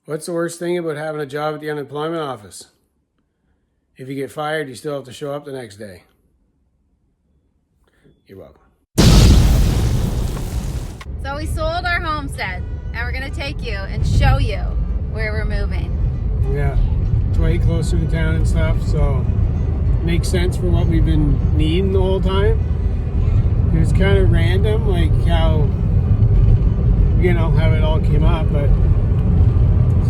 What's the worst thing about having a job at the unemployment office? If you get fired, you still have to show up the next day. You're welcome. So we sold our homestead, and we're going to take you and show you where we're moving. Yeah, it's way closer to town and stuff, so makes sense for what we've been needing the whole time. It was kind of random, like how it all came up, but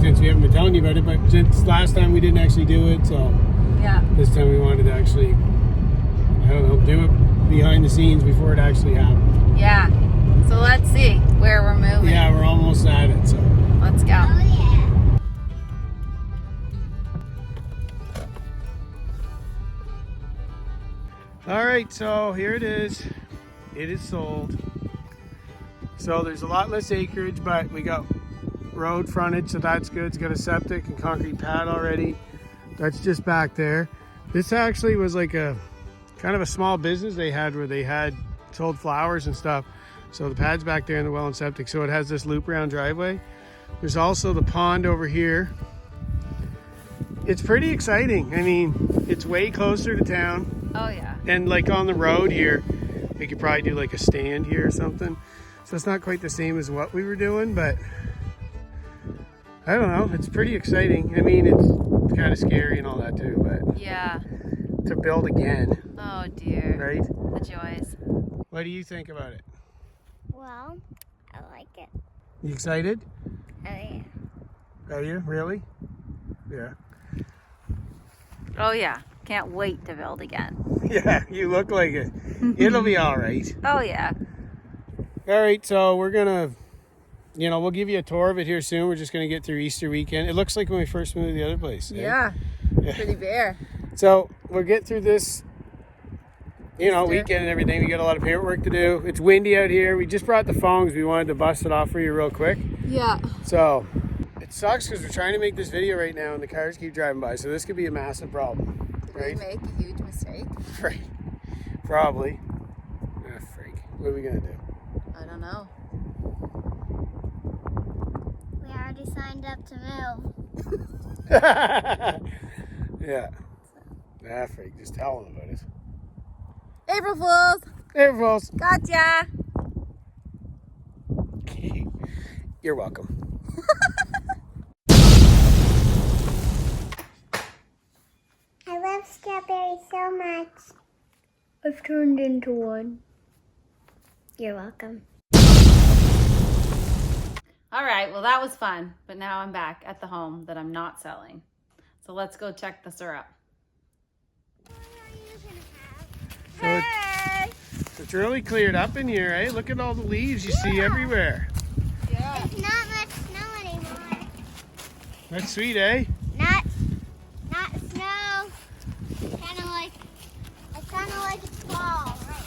since we haven't been telling you about it, but since last time we didn't actually do it, so yeah, this time we wanted to actually, do it behind the scenes before it actually happened. Yeah. So let's see where we're moving. Yeah, we're almost at it, so. Let's go. Oh, yeah. All right, so here it is. It is sold. So there's a lot less acreage, but we got road frontage, so that's good. It's got a septic and concrete pad already. That's just back there. This actually was like a kind of a small business they had where they had sold flowers and stuff. So the pad's back there in the well and septic. So it has this loop around driveway. There's also the pond over here. It's pretty exciting. I mean, it's way closer to town. Oh yeah. And like on the road here, we could probably do like a stand here or something. So it's not quite the same as what we were doing, but I don't know. It's pretty exciting. I mean, it's kind of scary and all that too, but yeah, to build again. Oh dear. Right? The joys. What do you think about it? Well, I like it. You excited? Oh, yeah. Are you? Really? Yeah. Oh yeah. Can't wait to build again. Yeah, you look like it. It'll be all right. Oh yeah. All right, so we're gonna, we'll give you a tour of it here soon. We're just gonna get through Easter weekend. It looks like when we first moved to the other place. Eh? Yeah. Pretty bare. So we'll get through this, weekend and everything. We got a lot of paperwork to do. It's windy out here. We just brought the phones. We wanted to bust it off for you real quick. Yeah. So it sucks because we're trying to make this video right now and the cars keep driving by. So this could be a massive problem. Right? Did we make a huge mistake? Right. Probably. Ah, freak. What are we going to do? I don't know. We already signed up to move. Yeah. Ah, freak. Just tell them about it. April Fools! April Fools. Gotcha! You're welcome. I love strawberries so much. I've turned into one. You're welcome. All right, well that was fun, but now I'm back at the home that I'm not selling. So let's go check the syrup. So it's really cleared up in here, eh? Look at all the leaves you see everywhere. Yeah. There's not much snow anymore. That's sweet, eh? Not snow. It's kind of like it's fall right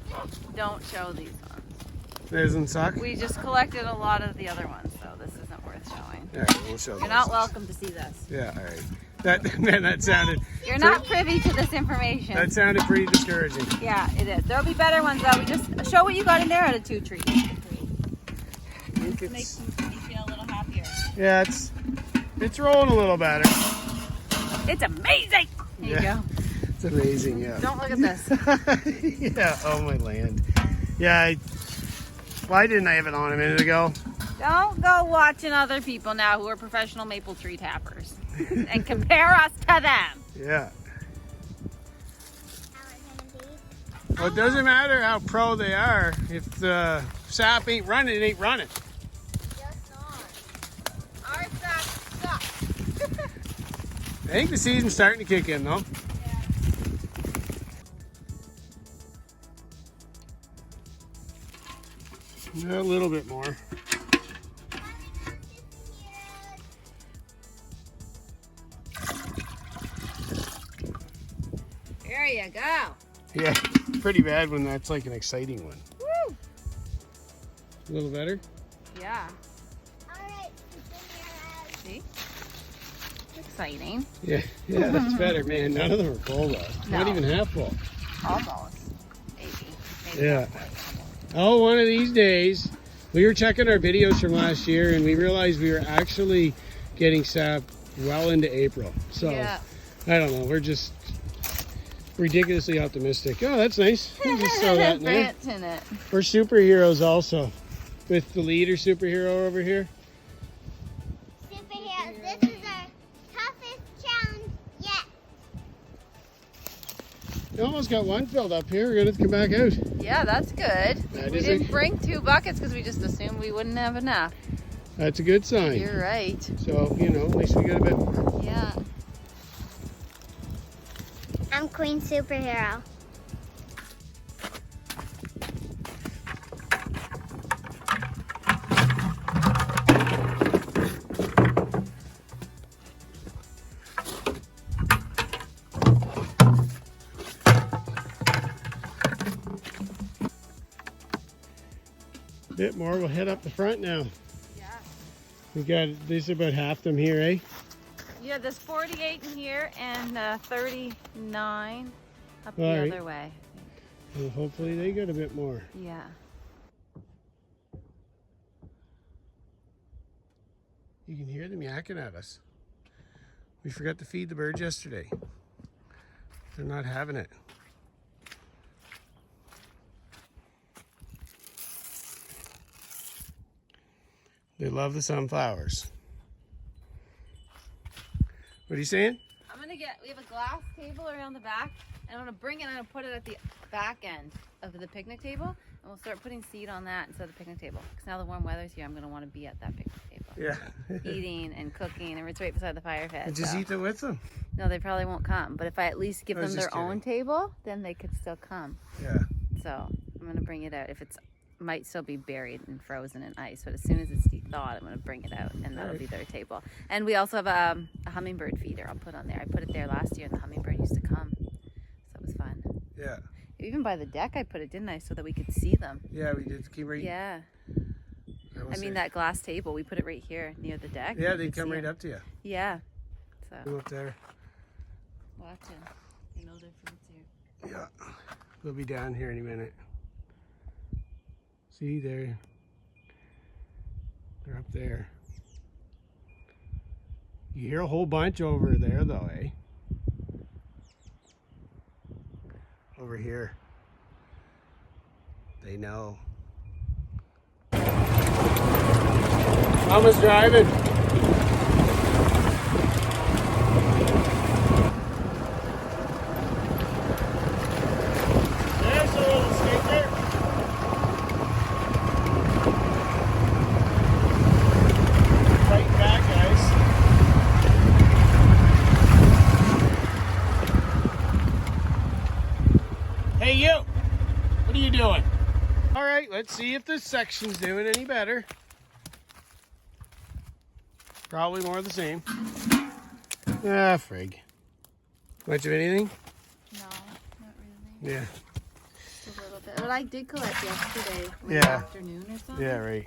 now. Don't show these ones. Doesn't suck? We just collected a lot of the other ones, so this isn't worth showing. All right, we'll show You're those. not welcome to see this. Yeah, all right. That sounded... You're not privy to this information. That sounded pretty discouraging. Yeah, it is. There'll be better ones though. We just show what you got in there out of 2 trees. Makes me feel a little happier. Yeah, it's rolling a little better. It's amazing. There you go. It's amazing, yeah. Don't look at this. Yeah, oh my land. Yeah, why didn't I have it on a minute ago? Don't go watching other people now who are professional maple tree tappers and compare us to them. Yeah. Well, it doesn't matter how pro they are. If the sap ain't running, it ain't running. Just not. Our sap sucks. I think the season's starting to kick in, though. Yeah. A little bit more. There you go. Yeah, pretty bad when that's like an exciting one. Woo! A little better? Yeah. Alright, See? Exciting. Yeah, that's better, man. None of them are full though. Not No. even half full. Almost. Maybe. Yeah. Oh, one of these days, We were checking our videos from last year and we realized we were actually getting sap well into April. So Yeah. I don't know, we're just ridiculously optimistic. Oh, that's nice. You just throw that in there. Branch in it. We're superheroes also. With the leader superhero over here. Superheroes, this is our toughest challenge yet. We almost got one filled up here. We're going to come back out. Yeah, that's good. That We is didn't bring 2 buckets because we just assumed we wouldn't have enough. That's a good sign. You're right. So, you know, at least we got a bit more. Yeah. I'm Queen Superhero. Bit more. We'll head up the front now. Yeah. We got, these are about half them here, eh? Yeah, there's 48 in here and 39 up the All right. other way. Well, hopefully they got a bit more. Yeah. You can hear them yakking at us. We forgot to feed the birds yesterday. They're not having it. They love the sunflowers. What are you saying? We have a glass table around the back, and I'm gonna bring it and I'm gonna put it at the back end of the picnic table, and we'll start putting seed on that instead of the picnic table. Because now the warm weather's here, I'm gonna want to be at that picnic table. Yeah. Eating and cooking, and it's right beside the fire pit. And just so. eat it with them. No, they probably won't come. But if I at least give I was them their just own kidding. table, then they could still come. Yeah. So I'm gonna bring it out. If it's might still be buried and frozen in ice, but as soon as it's thawed, I'm gonna bring it out, and that'll be their table. And we also have a hummingbird feeder I'll put on there. I put it there last year, and the hummingbird used to come, so it was fun. Yeah. Even by the deck, I put it, didn't I, so that we could see them. Yeah, we did. Keep right. Yeah. will I mean say. that glass table, we put it right here near the deck. Yeah, You they could come see right them. up to you. Yeah. So Go up there. watching. They know their food's here. Yeah. We'll be down here any minute. See, they're up there. You hear a whole bunch over there though, eh? Over here. They know. Mama's driving. There's a little stinker. Fighting back, guys. Hey, you. What are you doing? All right, let's see if this section's doing any better. Probably more of the same. Ah, frig. Much of anything? No, not really. Yeah. Just a little bit. But I did collect yesterday late Yeah. afternoon or something. Yeah, right.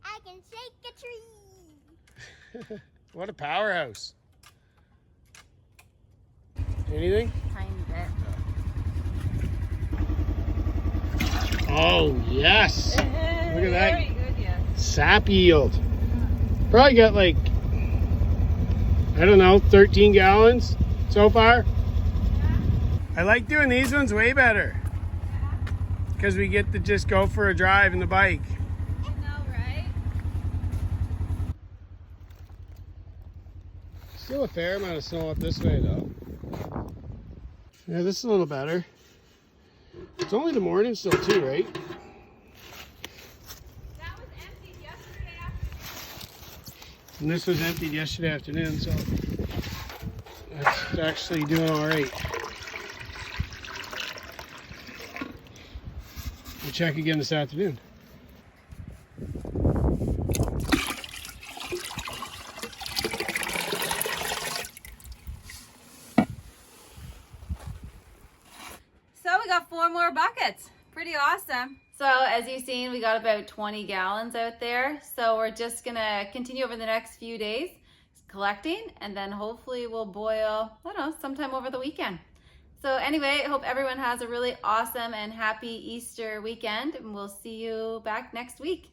I can shake a tree. What a powerhouse. Anything? Tiny bit. Oh, yes. Look at that. Very good, yes. Sap yield. Probably got like, I don't know, 13 gallons so far. I like doing these ones way better. Because we get to just go for a drive in the bike. I know, right? Still a fair amount of snow up this way though. Yeah, this is a little better. It's only the morning still too, right? That was emptied yesterday afternoon. And this was emptied yesterday afternoon, so that's actually doing all right. We'll check again this afternoon. So we got 4 more buckets. Pretty awesome. So as you've seen, we got about 20 gallons out there. So we're just gonna continue over the next few days collecting, and then hopefully we'll boil, I don't know, sometime over the weekend. So anyway, I hope everyone has a really awesome and happy Easter weekend, and we'll see you back next week.